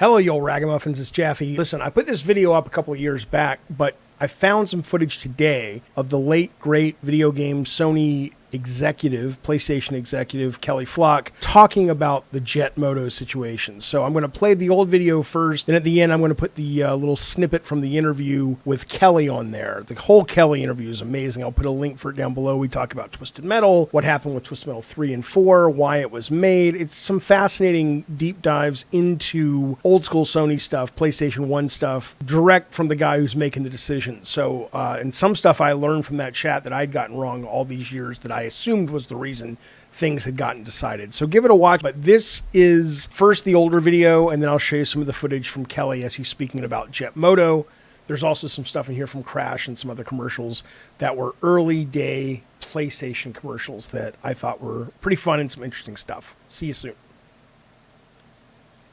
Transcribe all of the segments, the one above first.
Hello, you old ragamuffins, it's Jaffe. Listen, I put this video up a couple of years back, but I found some footage today of the late, great video game Sony executive, PlayStation executive, Kelly Flock, talking about the Jet Moto situation. So I'm going to play the old video first, and at the end I'm going to put the little snippet from the interview with Kelly on there. The whole Kelly interview is amazing. I'll put a link for it down below. We talk about Twisted Metal, what happened with Twisted Metal 3 and 4, why it was made. It's some fascinating deep dives into old school Sony stuff, PlayStation 1 stuff, direct from the guy who's making the decision. So, and some stuff I learned from that chat that I'd gotten wrong all these years that I assumed was the reason things had gotten decided. So give it a watch. But this is first the older video, and then I'll show you some of the footage from Kelly as he's speaking about Jet Moto. There's also some stuff in here from Crash and some other commercials that were early day PlayStation commercials that I thought were pretty fun and some interesting stuff. See you soon.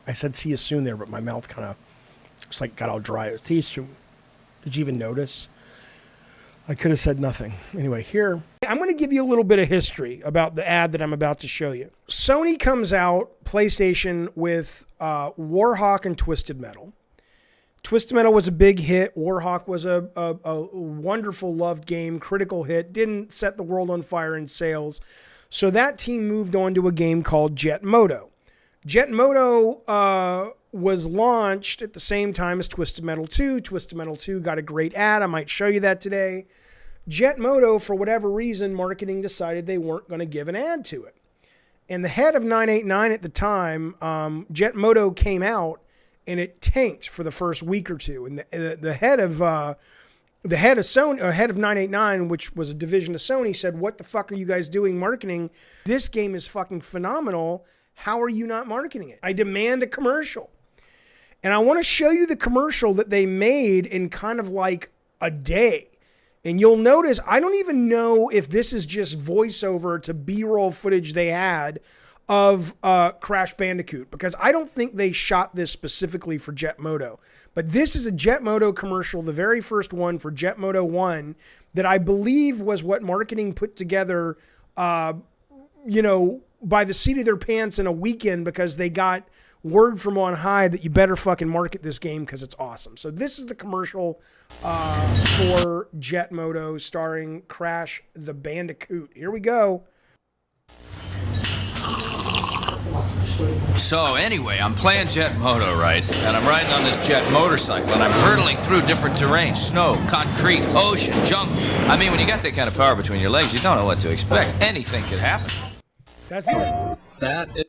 I said see you soon there, but my mouth kind of just like got all dry. See you soon. Did you even notice? I could have said nothing. Anyway, here, I'm going to give you a little bit of history about the ad that I'm about to show you. Sony comes out, PlayStation, with Warhawk and Twisted Metal. Twisted Metal was a big hit. Warhawk was a wonderful, loved game, critical hit. Didn't set the world on fire in sales. So that team moved on to a game called Jet Moto. Jet Moto was launched at the same time as Twisted Metal 2. Twisted Metal 2 got a great ad. I might show you that today. Jet Moto, for whatever reason, marketing decided they weren't going to give an ad to it. And the head of 989 at the time, Jet Moto came out and it tanked for the first week or two. And the head of Sony, or head of 989, which was a division of Sony, said, "What the fuck are you guys doing marketing? This game is fucking phenomenal. How are you not marketing it? I demand a commercial." And I want to show you the commercial that they made in kind of like a day. And you'll notice, I don't even know if this is just voiceover to B-roll footage they had of Crash Bandicoot, because I don't think they shot this specifically for Jet Moto. But this is a Jet Moto commercial, the very first one for Jet Moto 1, that I believe was what marketing put together, by the seat of their pants in a weekend, because they got word from on high that you better fucking market this game because it's awesome. So this is the commercial for Jet Moto starring Crash the Bandicoot. Here we go. So anyway, I'm playing Jet Moto, right? And I'm riding on this jet motorcycle, and I'm hurtling through different terrains: snow, concrete, ocean, jungle. I mean, when you got that kind of power between your legs, you don't know what to expect. Anything could happen. That's it.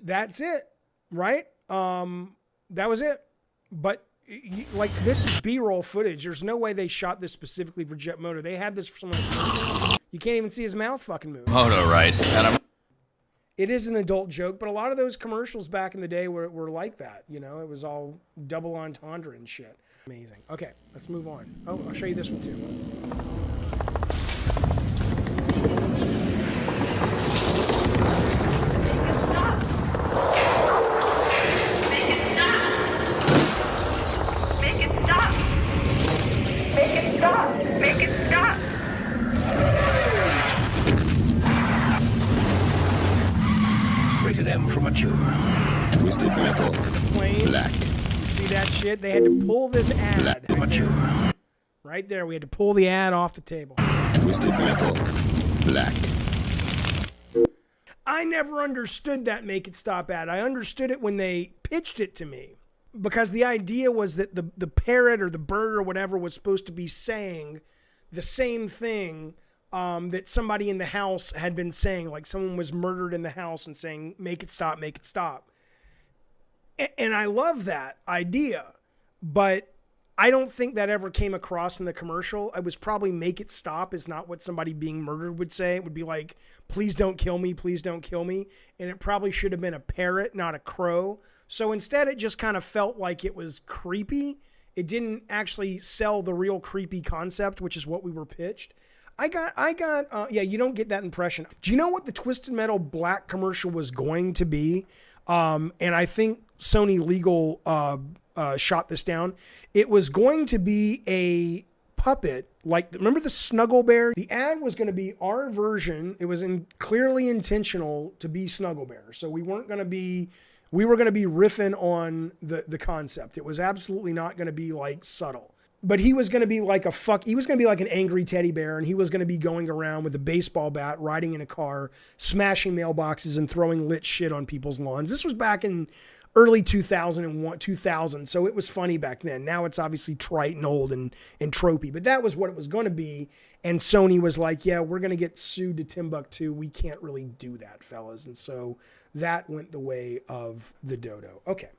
That's it, right? That was it. But like, this is B-roll footage. There's no way they shot this specifically for Jet Moto. They had this for someone. You can't even see his mouth fucking move. Moto, right? And It is an adult joke, but a lot of those commercials back in the day were like that. You know, it was all double entendre and shit. Amazing. Okay, let's move on. Oh, I'll show you this one too. For mature. Twisted Metal. Black. You see that shit? They had to pull this ad. Black. Mature. Right there. We had to pull the ad off the table. Twisted Metal. Black. I never understood that Make It Stop ad. I understood it when they pitched it to me, because the idea was that the parrot or the bird or whatever was supposed to be saying the same thing that somebody in the house had been saying, like someone was murdered in the house and saying, "Make it stop, make it stop." And I love that idea, but I don't think that ever came across in the commercial. It was probably "Make it stop" is not what somebody being murdered would say. It would be like, "Please don't kill me, please don't kill me." And it probably should have been a parrot, not a crow. So instead it just kind of felt like it was creepy. It didn't actually sell the real creepy concept, which is what we were pitched. Yeah, you don't get that impression. Do you know what the Twisted Metal Black commercial was going to be? And I think Sony Legal shot this down. It was going to be a puppet, like, remember the Snuggle Bear? The ad was going to be our version. It was clearly intentional to be Snuggle Bear. So we weren't going to be We were going to be riffing on the concept. It was absolutely not going to be like subtle. But he was going to be like he was going to be like an angry teddy bear, and he was going to be going around with a baseball bat, riding in a car, smashing mailboxes and throwing lit shit on people's lawns. This was back in early 2000, so it was funny back then. Now it's obviously trite and old and tropey, but that was what it was going to be. And Sony was like, yeah, we're going to get sued to Timbuktu. We can't really do that, fellas. And so that went the way of the dodo. Okay.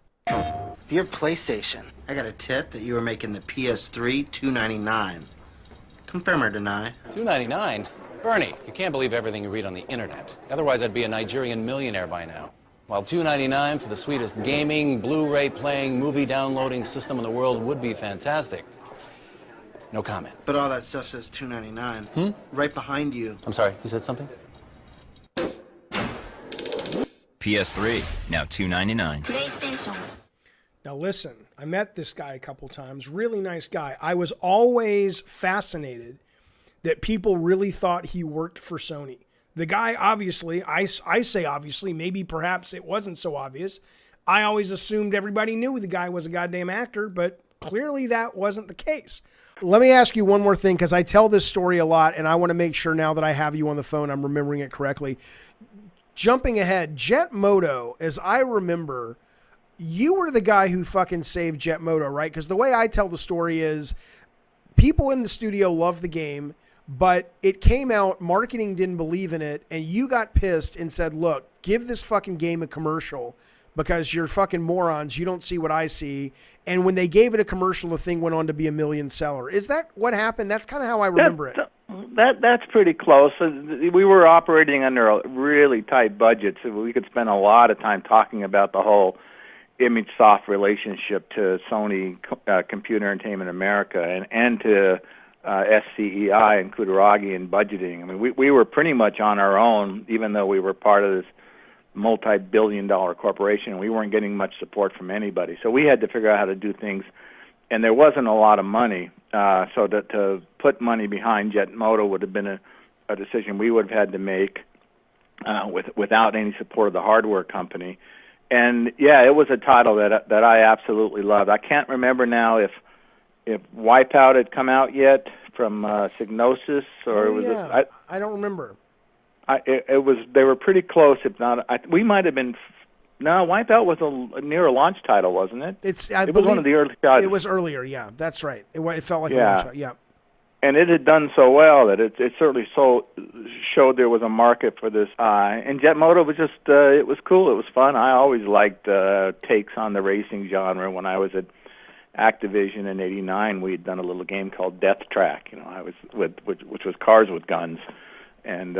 Dear PlayStation, I got a tip that you were making the PS3 $299. Confirm or deny? $299? Bernie, you can't believe everything you read on the internet. Otherwise, I'd be a Nigerian millionaire by now. While $299 for the sweetest gaming, Blu-ray playing, movie downloading system in the world would be fantastic. No comment. But all that stuff says $299. Right behind you. I'm sorry, you said something? PS3, now $299. PlayStation. Now listen, I met this guy a couple times. Really nice guy. I was always fascinated that people really thought he worked for Sony. The guy, obviously, I say obviously, maybe perhaps it wasn't so obvious. I always assumed everybody knew the guy was a goddamn actor, but clearly that wasn't the case. Let me ask you one more thing, because I tell this story a lot, and I want to make sure now that I have you on the phone, I'm remembering it correctly. Jumping ahead, Jet Moto, as I remember, you were the guy who fucking saved Jet Moto, right? Because the way I tell the story is people in the studio loved the game, but it came out, marketing didn't believe in it, and you got pissed and said, look, give this fucking game a commercial because you're fucking morons. You don't see what I see. And when they gave it a commercial, the thing went on to be a million seller. Is that what happened? That's kind of how I remember it. That's pretty close. We were operating under a really tight budget, so we could spend a lot of time talking about the whole ImageSoft relationship to Sony Computer Entertainment America and to SCEI and Kutaragi and budgeting. I mean, we were pretty much on our own, even though we were part of this multi-billion-dollar corporation. We weren't getting much support from anybody, so we had to figure out how to do things, and there wasn't a lot of money. So to put money behind Jet Moto would have been a decision we would have had to make without any support of the hardware company. And yeah, it was a title that I absolutely loved. I can't remember now if Wipeout had come out yet from Psygnosis, or was it? I don't remember. It was. They were pretty close, if not. We might have been. No, Wipeout was near a launch title, wasn't it? It was one of the early titles. It was earlier, yeah. That's right. It felt like a launch title, yeah. And it had done so well that it certainly showed there was a market for this. And Jet Moto was just, it was cool. It was fun. I always liked takes on the racing genre. When I was at Activision in '89, we had done a little game called Death Track. I was which was cars with guns, and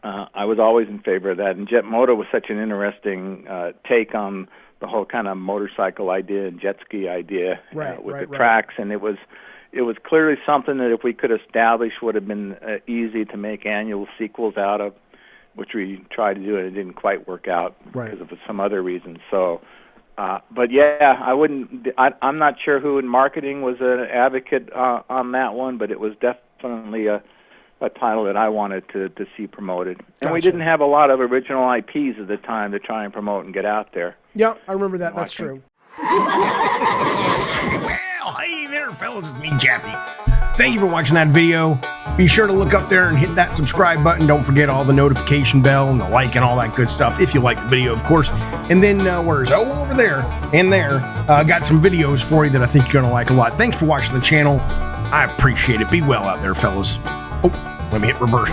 I was always in favor of that. And Jet Moto was such an interesting take on the whole kind of motorcycle idea and jet ski idea with the tracks, and it was clearly something that if we could establish would have been easy to make annual sequels out of, which we tried to do, and it didn't quite work out because of some other reasons. So, but yeah, I'm not sure who in marketing was an advocate on that one, but it was definitely a title that I wanted to see promoted. And we didn't have a lot of original IPs at the time to try and promote and get out there. Yeah, I remember that. That's true. Well, hey there, fellas. It's me, Jaffe. Thank you for watching that video. Be sure to look up there and hit that subscribe button. Don't forget all the notification bell and the like and all that good stuff, if you like the video, of course. And then, where's over there and there, got some videos for you that I think you're going to like a lot. Thanks for watching the channel. I appreciate it. Be well out there, fellas. Oh, let me hit reverse.